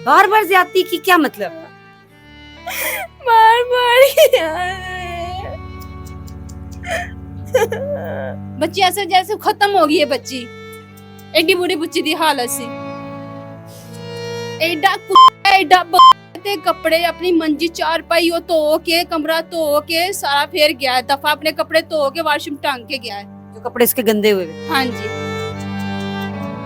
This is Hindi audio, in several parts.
बार बार ज्यादती की क्या मतलब? बार बार बच्ची ऐसे जैसे खत्म हो गई है बच्ची, एडी बुरी बच्ची दी हालत सी। एडा एडा ते कपड़े अपनी मंजी चारपाई वो धो के कमरा धो के सारा फेर गया है, दफा अपने कपड़े धो के वाशिंग टांग के गया है। जो कपड़े इसके गंदे हुए हैं। हाँ जी।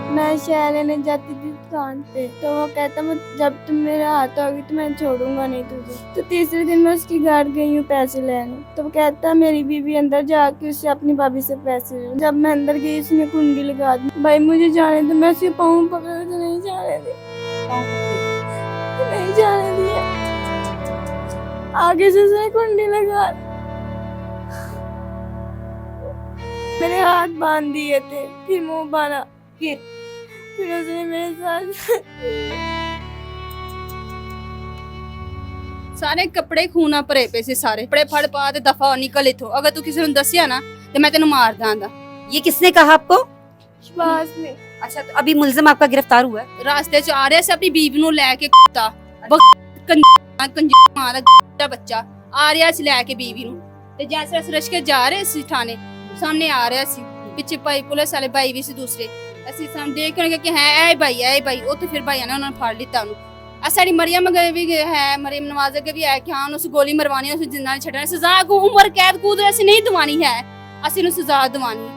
मैं शहर लेने जाती थी दुकान पे, तो वो कहता जब तुम मेरे हाथ होगी तो मैं छोड़ूंगा नहीं तुझे। तो तीसरे दिन मैं उसकी घर गई हूँ पैसे लेने, तो वो कहता मेरी बीवी अंदर जाके उससे अपनी भाभी से पैसे ले। जब मैं अंदर गई उसने कुंडी लगा दी। भाई मुझे जाने दो, मैं उसके पाँव पकड़ तो नहीं जाने दी, नहीं जाने दिया। आगे से उसने कुंडी लगा मेरे हाथ बांध दिए थे, फिर मुंह बांधा, फिर उसने मेरे साथ सारे कपड़े खूना भरे पे से, सारे कपड़े फड़ पा ते दफा निकल इथों। अगर तू किसी ने दसिया ना तो मैं तेन मार दांगा। ये किसने कहा आपको? श्वास में। अच्छा, तो अभी मुलजिम आपका गिरफ्तार हुआ है? रास्ते च आ रहा से अपनी बीवी नु लेके कुत्ता मारा बच्चा आ रहा सी लेके बीवी नु, ते जैसे अस रश के जा रहे सी थाने, सामने आ रहा सी, पिछे भाई पुलिस वाले भाई भी सी दूसरे। ਅਸੀਂ ਸਾਹਮਣੇ ਦੇਖ ਕੇ ਕਿ ਹੈ ਇਹ ਭਾਈ ਉਹ ਤੇ ਫਿਰ ਭਾਈਆਂ ਨੇ ਉਹਨਾਂ ਨੂੰ ਫੜ ਲਿੱਤਾ ਉਹਨੂੰ। ਆ ਸਾਡੀ ਮਰੀਮ ਵੀ ਹੈ, ਮਰੀਮ ਨਵਾਜ਼ ਅੱਗੇ ਵੀ ਹੈ ਕਿ ਹਾਂ ਉਸ ਗੋਲੀ ਮਰਵਾਣੀ, ਉਸ ਜਿੰਨਾਂ ਨੇ ਛੱਡਣਾ। ਸਜ਼ਾ ਕੋ ਉਮਰ ਕੈਦ ਕੂਦ ਅਸੀਂ ਨਹੀਂ ਦਵਾਨੀ ਹੈ, ਅਸੀਂ ਨੂੰ ਸਜ਼ਾ ਦਵਾਨੀ ਹੈ,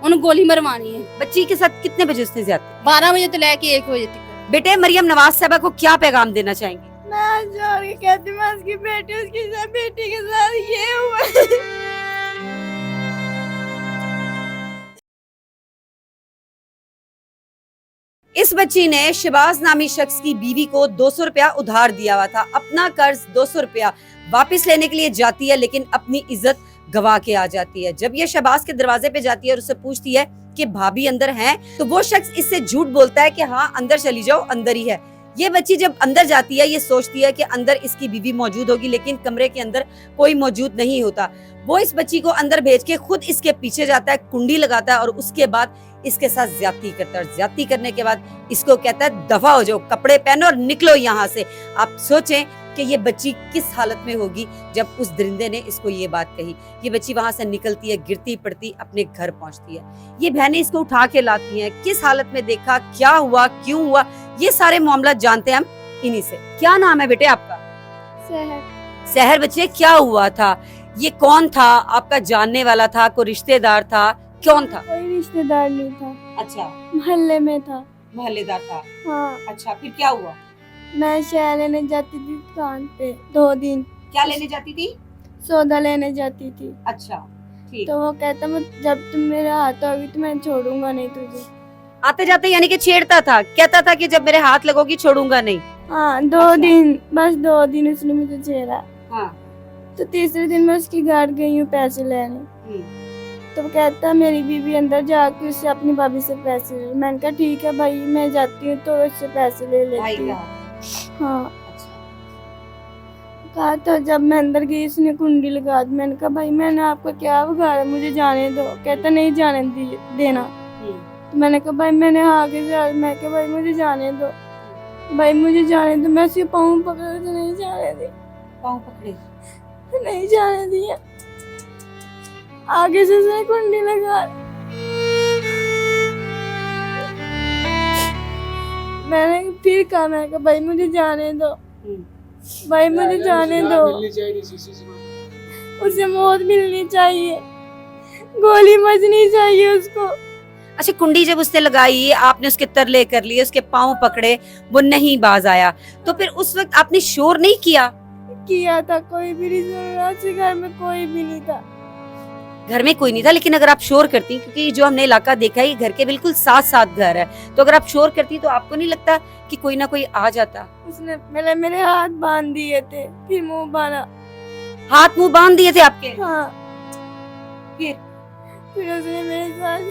ਉਹਨੂੰ ਗੋਲੀ ਮਰਵਾਣੀ है। बच्ची के साथ कितने बजे उसने ज्यादती? 12 बजे से लेके 1 बजे तक। बेटे मरियम नवाज साहबा को क्या पैगाम देना चाहेंगे? मैं आज जोड़ के कहती मैं उसकी बेटी के साथ ये हुआ। इस बच्ची ने शहबाज नामी शख्स की बीवी को 200 रुपया उधार दिया हुआ था। अपना कर्ज 200 रुपया वापस लेने के लिए जाती है, लेकिन अपनी इज्जत गवा के आ जाती है। जब ये शहबाज के दरवाजे पे जाती है और उससे पूछती है कि भाभी अंदर हैं, तो वो शख्स इससे झूठ बोलता है कि हाँ अंदर चली जाओ, अंदर ही है। ये बच्ची जब अंदर जाती है, ये सोचती है कि अंदर इसकी बीवी मौजूद होगी, लेकिन कमरे के अंदर कोई मौजूद नहीं होता। वो इस बच्ची को अंदर भेज के खुद इसके पीछे जाता है, कुंडी लगाता है और उसके बाद इसके साथ ज्यादती करता है। ज्यादती करने के बाद इसको कहता है दफा हो जाओ, कपड़े पहनो और निकलो यहाँ से। आप सोचें कि ये बच्ची किस हालत में होगी जब उस दरिंदे ने इसको ये बात कही। ये बच्ची वहां से निकलती है, गिरती पड़ती अपने घर पहुंचती है। ये बहनें इसको उठा के लाती हैं, किस हालत में देखा, क्या हुआ, क्यों हुआ, ये सारे मामला जानते हैं हम इन्हीं से। क्या नाम है बेटे आपका? शहर। सहर। बच्चे क्या हुआ था? ये कौन था? आपका जानने वाला था? कोई रिश्तेदार था? कौन था? कोई रिश्तेदार नहीं था, अच्छा, मोहल्ले में था। मोहल्लेदार था। हाँ, अच्छा, फिर क्या हुआ? मैं शहर लेने जाती थी दुकान पे 2 दिन, क्या लेने जाती थी? सौदा लेने जाती थी। अच्छा, ठीक। तो वो कहता जब तुम मेरे हाथ होगी तो मैं छोड़ूंगा नहीं तुझे। आते जाते यानी कि छेड़ता था, कहता था कि जब मेरे हाथ लगोगी छोड़ूंगा नहीं। हाँ, 2 अच्छा। दिन, बस 2 दिन उसने मुझे छेड़ा। हाँ। तो तीसरे दिन मैं उसकी घर गई हूँ पैसे लेने, तो वो कहता मेरी बीवी अंदर जाके उससे अपनी भाभी से पैसे ले। मैंने कहा ठीक है भाई, मैं जाती हूँ तो उससे पैसे ले भाई लेती का। हूँ। हाँ, अच्छा, कहा तो जब मैं अंदर गई उसने कुंडी लगा दी। मैंने कहा भाई मैंने आपका क्या बिगाड़ा, मुझे जाने दो। कहता नहीं जाने देना। तो मैंने कहा भाई मैंने आगे से, मैं कहा भाई मुझे जाने दो, भाई मुझे जाने दो। मैं उसके पाँव पकड़ तो नहीं जाने दी, पाँव पकड़े। नहीं जाने दिया। आगे से उसने कुंडी लगा। मैंने फिर कहा, मैंने कहा भाई मुझे जाने दो, भाई मुझे जाने दो। उसे मौत मिलनी चाहिए, गोली बजनी चाहिए उसको। अच्छा, कुंडी जब उसने लगाई, आपने उसके तरले कर लिए, उसके पाँव पकड़े, वो नहीं बाज आया, तो फिर उस वक्त आपने शोर नहीं किया? किया था, कोई भी नहीं सुन रहा था, घर में कोई भी नहीं था। घर में कोई नहीं था, लेकिन अगर आप शोर करती, क्योंकि जो हमने इलाका देखा है ये घर के बिल्कुल साथ साथ घर है, तो अगर आप शोर करती तो आपको नहीं लगता कि कोई ना कोई आ जाता? उसने मेरे हाथ बांध दिए थे, फिर मुंह बांधा। हाथ मुंह बांध दिए थे आपके? हाँ, फिर उसने मेरे साथ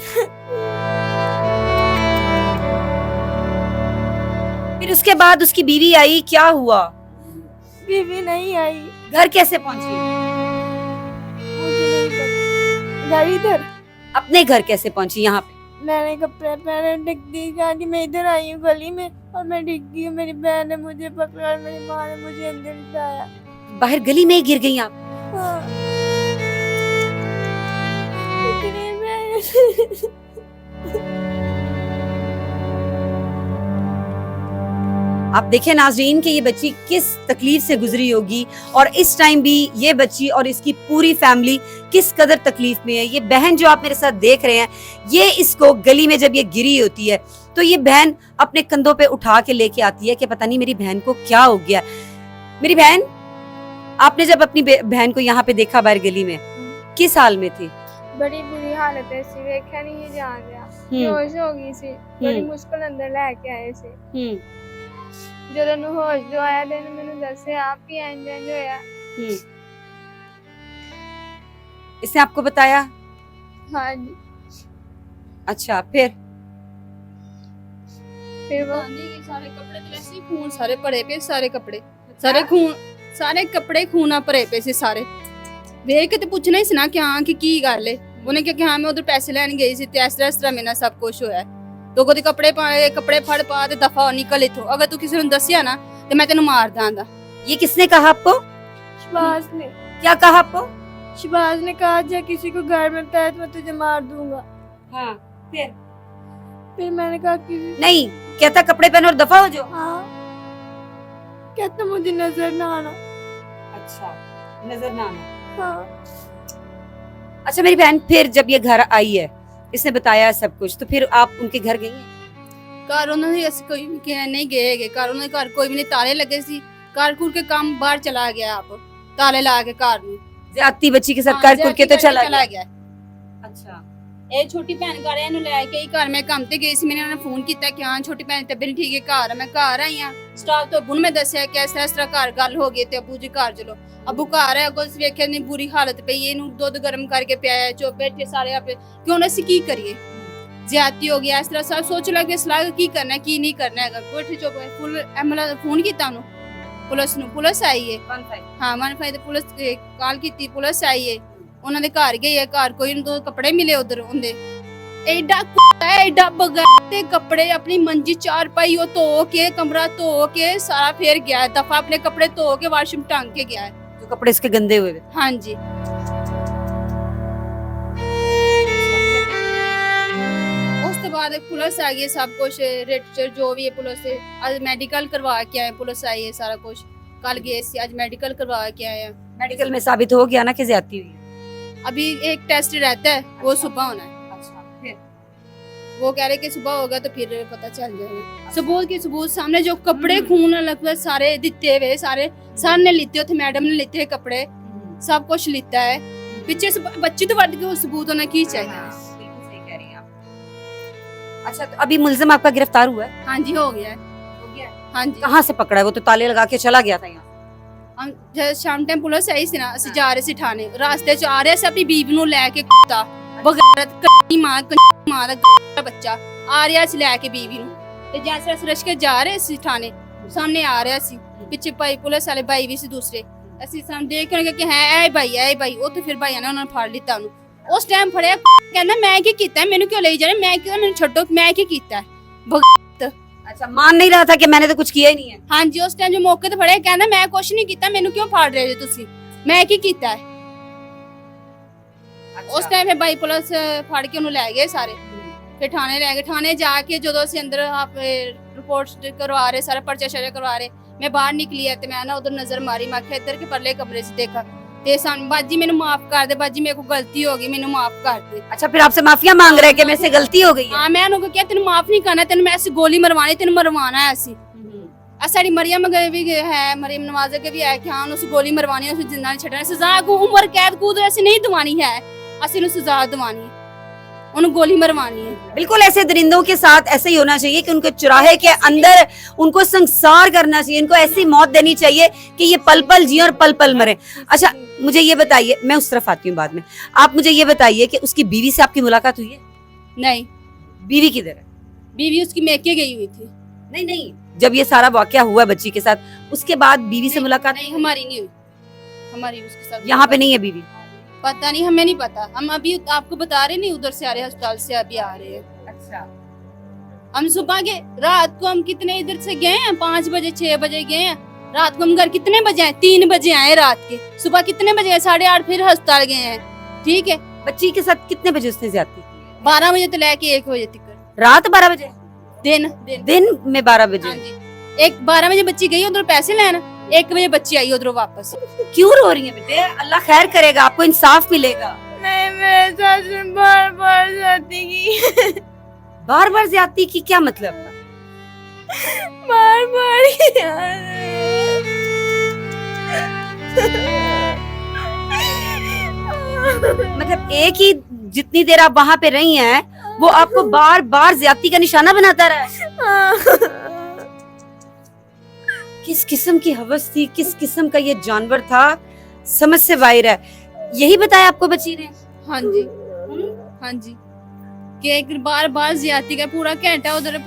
फिर उसके बाद उसकी बीवी आई, क्या हुआ? बीवी नहीं आई। घर कैसे पहुंची? मुझे नहीं पता। घर इधर अपने घर कैसे पहुंची? यहाँ पे मैंने कपड़े पहने, डिग दी, कहा कि मैं इधर आई हूँ गली में और मैं डिग गई हूँ। मेरी बहन ने मुझे पकड़ा और मेरी माँ ने मुझे अंदर बिठाया। बाहर गली में ही गिर गई आप? हाँ। इतनी मैं आप देखें नाजरीन कि ये बच्ची किस तकलीफ से गुजरी होगी और इस टाइम भी ये बच्ची और इसकी पूरी फैमिली किस कदर तकलीफ में है। ये बहन जो आप मेरे साथ देख रहे हैं, ये इसको गली में जब ये गिरी होती है तो ये बहन अपने कंधों पे उठा के लेके आती है कि पता नहीं मेरी बहन को क्या हो गया। मेरी बहन, आपने जब अपनी बहन को यहाँ पे देखा बाहर गली में, किस हाल में थी? बड़ी बुरी हालत है सी, वेख्या नहीं ये जान रहा, हम्म। बेहोश हो गई सी, बड़ी मुश्किल अंदर लेके आए सी। ਜਦੋਂ ਨੂੰ ਹੋਸ਼ ਜੋ ਆਇਆ ਤੇ ਇਹਨੇ ਮੈਨੂੰ ਦੱਸਿਆ ਆਪ ਹੀ ਇੰਜ ਹੋਇਆ। इसने आपको बताया? हाँ जी। अच्छा, फिर वो सारे कपड़े तो ऐसे ही खून सारे भरे पे, सारे कपड़े सारे खून, सारे कपड़े खूना भरे पे से सारे। ਵੇਖ ਕੇ ਤੇ ਪੁੱਛਣਾ ਹੀ ਸੀ ਨਾ ਕਿ ਹਾਂ ਕਿ ਕੀ ਗੱਲ ਹੈ। ਉਹਨੇ ਕਿਹਾ ਕਿ ਹਾਂ ਮੈਂ ਉਧਰ ਪੈਸੇ ਲੈਣ ਗਈ ਸੀ ਤੇ ਇਸ ਤਰ੍ਹਾਂ ਮੇਰੇ ਨਾਲ ਸਭ ਕੁਝ ਹੋਇਆ। ਤੋ ਕਦੇ ਕੱਪੜੇ ਪਾਏ, ਕੱਪੜੇ ਫੜ ਪਾ ਤੇ ਦਫਾ ਨਿਕਲ ਇਥੋਂ। ਅਗਰ ਤੂੰ ਕਿਸੇ ਨੂੰ ਦੱਸਿਆ ਨਾ ਤੇ ਮੈਂ ਤੈਨੂੰ ਮਾਰ ਦਾਂਗਾ। ये किसने कहा आपको? शहबाज ने। क्या कहा आपको? शहबाज ने कहा जब किसी को घर में बताया तो मैं तुझे मार दूंगा। हाँ, फिर मैंने कहा कि नहीं, कहता कपड़े पहनो और दफा हो जाओ। हाँ, कहता मुझे नजर ना आना। अच्छा, नजर ना आना। हाँ। अच्छा मेरी बहन, फिर जब ये घर आई है, इसने बताया सब कुछ, तो फिर आप उनके घर गई हैं? ਘਰ ਉਹਨਾਂ ਦੇ ਅਸੀਂ ਕੋਈ ਵੀ ਨਹੀਂ ਗਏ ਹੈਗੇ। ਘਰ ਉਹਨਾਂ ਦੇ ਘਰ ਕੋਈ ਵੀ ਨਹੀਂ, ਤਾਲੇ ਲੱਗੇ ਸੀ। ਘਰ ਘੁਰ ਕੇ ਕੰਮ ਬਾਹਰ ਚਲਾ ਗਿਆ ਆਪ, ਤਾਲੇ ਲਾ ਕੇ ਘਰ ਨੂੰ। ज्यादती बच्ची के साथ कर कुर के तो चला गया। अच्छा, ਇਹ ਛੋਟੀ ਭੈਣ ਘਰ ਇਹਨੂੰ ਲੈ ਕੇ ਘਰ ਮੈਂ ਕੰਮ ਤੇ ਗਈ ਸੀ। ਮੈਨੂੰ ਉਹਨਾਂ ਨੇ ਫੋਨ ਕੀਤਾ ਕਿ ਹਾਂ ਛੋਟੀ ਭੈਣ ਤੇ ਬਿਲ ਠੀਕ ਹੈ, ਘਰ ਮੈਂ ਘਰ ਆਈ ਆ। ਸਟਾਫ ਤੋਂ ਅੱਬੂ ਨੂੰ ਮੈਂ ਦੱਸਿਆ ਕਿ ਇਸ ਤਰ੍ਹਾਂ ਘਰ ਗੱਲ ਹੋ ਗਈ ਤੇ ਅੱਬੂ ਜੀ ਘਰ ਚਲੋ। ਅੱਬੂ ਘਰ ਹੈ, ਅੱਗੋਂ ਵੇਖਿਆ ਨਹੀਂ ਬੁਰੀ ਹਾਲਤ ਪਈ, ਇਹਨੂੰ ਦੁੱਧ ਗਰਮ ਕਰਕੇ ਪਿਆਇਆ, ਚੁੱਪ ਬੈਠੇ ਸਾਰੇ ਆਪੇ। ਕਿਉਂ ਅਸੀਂ ਕੀ ਕਰੀਏ, ਜ਼ਿਆਦਤੀ ਹੋ ਗਈ। ਇਸ ਤਰ੍ਹਾਂ ਸਭ ਸੋਚ ਲੱਗੇ ਸਲਾਹ ਕੀ ਕਰਨਾ ਕੀ ਨਹੀਂ ਕਰਨਾ ਹੈਗਾ। ਬੈਠੇ ਚੁੱਪ, ਫੁੱਲ ਐਂਬੂਲੈਂਸ ਫੋਨ ਕੀਤਾ ਉਹਨੂੰ, ਪੁਲਿਸ ਨੂੰ। ਪੁਲਿਸ ਆਈ ਹੈ, ਹਾਂ 15 ਤੇ ਪੁਲਿਸ ਕਾਲ ਕੀਤੀ, ਪੁਲਿਸ ਆਈ ਹੈ। ਉਹਨਾਂ ਦੇ ਘਰ ਗਈ ਹੈ, ਘਰ ਕੋਈ ਨੂੰ ਦੋ ਕੱਪੜੇ ਮਿਲੇ ਉਧਰ ਹੁੰਦੇ। ਐਡਾ ਬਗਾ ਤੇ ਕੱਪੜੇ ਆਪਣੀ ਮੰਜੀ ਚਾਰ ਪਾਈ ਉਹ ਧੋ ਕੇ, ਕਮਰਾ ਧੋ ਕੇ ਸਾਰਾ ਫੇਰ ਗਿਆ ਦਫਾ, ਆਪਣੇ ਕੱਪੜੇ ਧੋ ਕੇ ਵਾਸ਼ਰੂਮ ਟੰਗ ਕੇ ਗਿਆ है। जो कपड़े इसके गंदे हुए थे। हाँ जी। ਉਸ ਤੋਂ ਬਾਅਦ ਪੁਲਿਸ ਆ ਗਈ, ਸਭ ਕੁਝ ਰਜਿਸਟਰ ਜੋ ਵੀ ਹੈ ਪੁਲਿਸ से आज मेडिकल करवा के आए, पुलिस आई है, सारा कुछ कल गए थे, आज मेडिकल करवा के आए हैं। मेडिकल में साबित हो गया ना कि ज्यादती हुई है। अभी एक टेस्ट रहता है, वो सुबह होना है। अच्छा, फिर वो कह रहे कि सुबह होगा तो फिर पता चल जाएगा। सबूत के सबूत सामने, जो कपड़े खून लगभग सारे दिते हुए, सारे सर ने लिते, उथे मैडम ने लिते कपड़े, सब कुछ लिता है। पीछे से बच्ची तो बढ़ के सबूत होना की चाहिए। बिल्कुल सही कह रही हैं आप। अच्छा, तो अभी मुलजिम आपका गिरफ्तार हुआ है? हाँ जी, हो गया है। हाँ जी। कहाँ से पकड़ा है? वो तो ताले लगा के चला गया था यहाँ। हम जब शाम टाइम पुलिस आई सी ना, ਅਸੀਂ ਜਾ ਰਹੇ ਸੀ ਥਾਣੇ, ਰਾਸਤੇ 'ਚ ਆ ਰਹੇ ਸੀ ਆਪਣੀ ਬੀਬੀ ਨੂੰ ਲੈ ਕੇ, ਕੁੱਤਾ ਬਗੈਰਤ ਕੰਨੀ ਮਾਂ ਦਾ ਬੱਚਾ ਆ ਰਿਹਾ ਸੀ ਲੈ ਕੇ ਬੀਬੀ ਨੂੰ। ਤੇ ਜੈਸੇ ਅਸੀਂ ਰਸ਼ ਕੇ ਜਾ ਰਹੇ ਸੀ ਥਾਣੇ, ਸਾਹਮਣੇ ਆ ਰਿਹਾ ਸੀ, ਪਿੱਛੇ ਭਾਈ ਪੁਲਿਸ ਵਾਲੇ ਭਾਈ ਵੀ ਸੀ ਦੂਸਰੇ। ਅਸੀਂ ਸਾਹਮਣੇ ਦੇਖ ਕੇ ਕਿ ਹੈ ਇਹ ਭਾਈ। ਉਹ ਤੇ ਫਿਰ ਭਾਈਆਂ ਨੇ ਉਹਨਾਂ ਨੂੰ ਫੜ ਲਿੱਤਾ ਉਹਨੂੰ। ਉਸ ਟਾਈਮ ਫੜਿਆ, ਕਹਿੰਦਾ ਮੈਂ ਕੀ ਕੀਤਾ, ਮੈਨੂੰ ਕਿਉਂ ਲਈ ਜਾ ਰਹੇ, ਮੈਂ ਕਿਹਾ ਮੈਨੂੰ ਛੱਡੋ, ਮੈਂ ਕੀ ਕੀਤਾ। अच्छा, मान नहीं रहा था कि मैंने तो कुछ किया ही नहीं है। हाँ जी, उस टाइम जो मौके ते फड़े कहना मैं कुछ नहीं कीता, मेनू क्यों फाड़ रहे हो तुसी, मैं की कीता है। अच्छा। उस टाइम फिर भाई पुलिस फड़ के उन्हें ले गए सारे, फिर थाने ले गए। थाने जाके जो ਅਸੀਂ अंदर आप रिपोर्ट करवा रहे, सारा पर्चा शर्चा करवा रहे, मैं बाहर निकली है तो मैं ना उधर नजर मारी, मैं आख्या इधर के परले कमरे से देखा ते सन बाजी मैंने माफ कर दे, बाजी मेरे को गलती हो गई, मैंने माफ कर दे। अच्छा, फिर आपसे माफिया मांग रहे हैं कि मेरे से गलती हो गई है? हाँ, मैं उनको क्या तेन माफ नहीं करना, तेन मैं ऐसी गोली मरवानी, तेन मरवाना है ऐसी। साड़ी मरियम भी है, मरियम नवाज के भी है कि हाँ उस गोली मरवानी है, उसे जिंदा नहीं छड़ना, सजा को उम्र कैद कूद ऐसे नहीं दवानी है, असि सजा दवानी है, उन्हें गोली मरवानी है। बिल्कुल ऐसे दरिंदों के साथ ऐसे ही होना चाहिए कि उनको चुराहे के अंदर उनको संसार करना चाहिए, इनको ऐसी मौत देनी चाहिए कि ये पल पल जिए और पल पल मरे। अच्छा, मुझे ये बताइए, मैं उस तरफ आती हूँ बाद में, आप मुझे ये बताइए कि उसकी बीवी से आपकी मुलाकात हुई है? नहीं, बीवी किधर है? बीवी उसकी मैके गई हुई थी। नहीं, जब ये सारा वाकया हुआ बच्ची के साथ, उसके बाद बीवी से मुलाकात नहीं, हमारी नहीं हुई, हमारी उसके साथ यहाँ पे नहीं है बीवी? पता नहीं, हमें नहीं पता। हम अभी आपको बता रहे नहीं, उधर से आ रहे हैं, अस्पताल से अभी आ रहे हैं। अच्छा, हम सुबह के, रात को हम कितने इधर से गए हैं, 5 बजे 6 बजे गए हैं। रात को हम घर कितने बजे आए, 3 बजे आए रात के। सुबह कितने बजे आए, 8:30 फिर अस्पताल गए हैं। ठीक है, बच्ची के साथ कितने बजे उसने ज्यादती की? 12 बजे तो लेके 1 बजे तक। रात 12 बजे? दिन दिन में 12 बजे? हाँ जी, 12 बजे बच्ची गई उधर पैसे लेना, 1 बजे बच्ची आई उधर वापस। क्यों रो रही है बेटे? अल्लाह खैर करेगा, आपको इंसाफ मिलेगा। नहीं, मेरे साथ से बार बार जाती की बार बार ज्यादती की क्या मतलब? बार बार मतलब एक ही जितनी देर आप वहाँ पे रही हैं, वो आपको बार बार ज्यादती का निशाना बनाता रहा है। किस किस्म की हवस थी, किस किस्म का ये जानवर था, समझ से बाहर है। यही बताया आपको बच्ची ने? हाँ जी, हाँ जी, कि बार बार ज्यादती का पूरा घंटा उधर,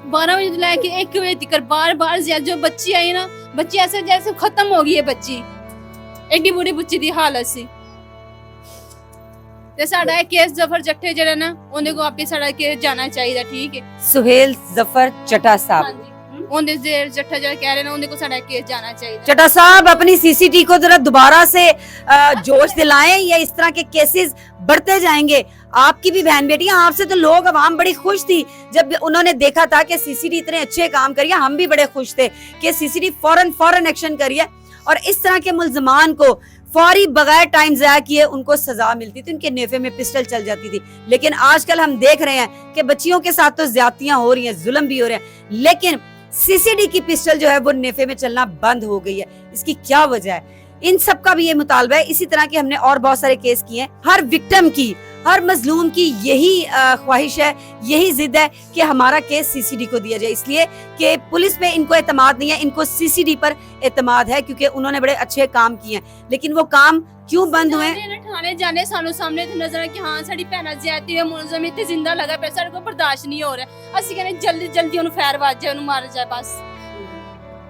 12 बजे से लेके 1 बजे तक बार बार जो बच्ची आई ना, बच्ची ऐसे जैसे खत्म हो गई है बच्ची, एडी बुरी बच्ची दी हालत सी। ते साडा केस जफर जट्टे जड़ा ना, उन्हें को आपके साडा केस जाना चाहिए। ठीक है, सुहेल जफर चटा साहब, हाँ जी, उन्हें जे जट्टा जड़ा कह रहे ना, उन्हें को साडा केस जाना चाहिए। चटा साहब अपनी सीसीटी को जरा दोबारा से जोश दिलाएं, या इस तरह के केसेस बढ़ते जाएंगे। आपकी भी बहन बेटियां, आपसे तो लोग अवाम बड़ी खुश थी जब उन्होंने देखा था कि सीसीटी इतने अच्छे काम करिए। हम भी बड़े खुश थे कि सीसीटी फौरन एक्शन करिए और इस तरह के मुल्जमान को फौरी बगैर टाइम ज़ाया किए उनको सजा मिलती थी, उनके नेफे में पिस्टल चल जाती थी। लेकिन आजकल हम देख रहे हैं कि बच्चियों के साथ तो ज्यादतियां हो रही हैं, जुल्म भी हो रहे हैं, लेकिन सीसीडी की पिस्टल जो है वो नेफे में चलना बंद हो गई है। इसकी क्या वजह है? इन सब का भी ये मुतालबा है। इसी तरह के हमने और बहुत सारे केस किए हैं। हर विक्टिम की, हर मजलूम की यही ख्वाहिश है, यही जिद है कि हमारा केस सीसीडी को दिया जाए, इसलिए कि पुलिस पे इनको एतमाद नहीं है, इनको सीसीडी पर एतमाद है, क्योंकि उन्होंने बड़े अच्छे काम किए हैं। लेकिन वो काम क्यों बंद हुए? थाने जाने सानू सामने नजर कि हाँ साडी भैन ज्यादती है, मुलजम इतने जिंदा लगा पे, साडे को बर्दाश्त नहीं हो रहा। असि कहने जल्दी जल्दी उन्हें फैर वाज जाए, उन्हें मार जाए बस।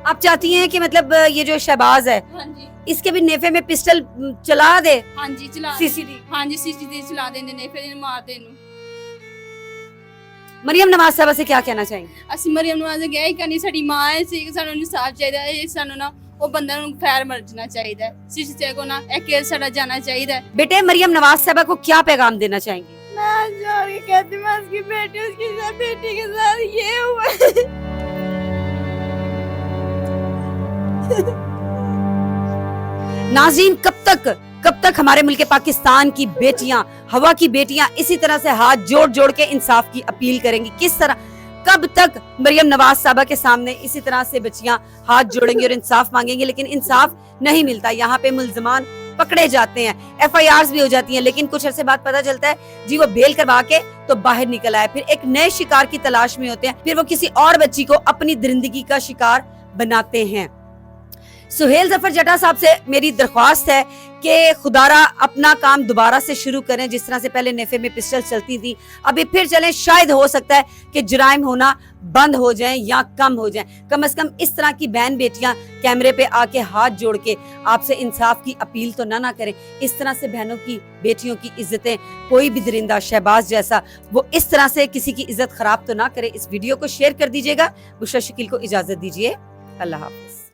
आप चाहती हैं कि मतलब ये जो शहबाज है, हाँ जी, इसके भी नेफे में पिस्टल चला दे? हाँ जी, चला सीसीडी? हाँ जी, सीसीडी चला देने ने, फिर इन्हें मार देने। मरियम नवाज साहब से क्या कहना चाहेंगे? ਅਸੀਂ ਮਰੀਮ ਨਵਾਜ਼ ਗਏ ਹੀ ਕਰਨੀ, ਸਾਡੀ ਮਾਂ ਹੈ ਸੀ, ਸਾਨੂੰ ਇਨਸਾਫ ਚਾਹੀਦਾ ਹੈ। ਸਾਨੂੰ ਨਾ ਉਹ ਬੰਦਾ ਨੂੰ ਫੈਰ ਮਰਨਾ ਚਾਹੀਦਾ ਹੈ, ਸੀਸੀਟੀ को ना एक केस साडा जाना चाहिए। बेटे मरियम नवाज साहब को क्या पैगाम देना चाहेंगे? मैं जोर के कहती हूँ, मैं उसकी बेटी के साथ ये हुआ। नाज़रीन, कब तक हमारे मुल्क पाकिस्तान की बेटियां, हवा की बेटियां इसी तरह से हाथ जोड़ के इंसाफ की अपील करेंगी? किस तरह, कब तक मरियम नवाज साहबा के सामने इसी तरह से बच्चियां हाथ जोड़ेंगी और इंसाफ मांगेंगी? लेकिन इंसाफ नहीं मिलता। यहाँ पे मुल्जमान पकड़े जाते हैं, FIRs भी हो जाती हैं, लेकिन कुछ अरसे बाद पता चलता है जी वो बेल करवा के तो बाहर निकल आए, फिर एक नए शिकार की तलाश में होते हैं, फिर वो किसी और बच्ची को अपनी दरिंदगी का शिकार बनाते हैं। सुहेल जफर जटा साहब से मेरी दरख्वास्त है कि खुदारा अपना काम दोबारा से शुरू करें। जिस तरह से पहले नेफे में पिस्टल चलती थी, अभी फिर चलें। शायद हो सकता है कि जुराइम होना बंद हो जाएं या कम हो जाएं। कम से कम इस तरह की बहन बेटियां कैमरे पे आके हाथ जोड़ के आपसे इंसाफ की अपील तो ना करें। इस तरह से बहनों की, बेटियों की इज्जतें, कोई भी दरिंदा शहबाज जैसा वो इस तरह से किसी की इज्जत खराब तो ना करे। इस वीडियो को शेयर कर दीजिएगा। बुशरा शकील को इजाजत दीजिए। अल्लाह हाफिज।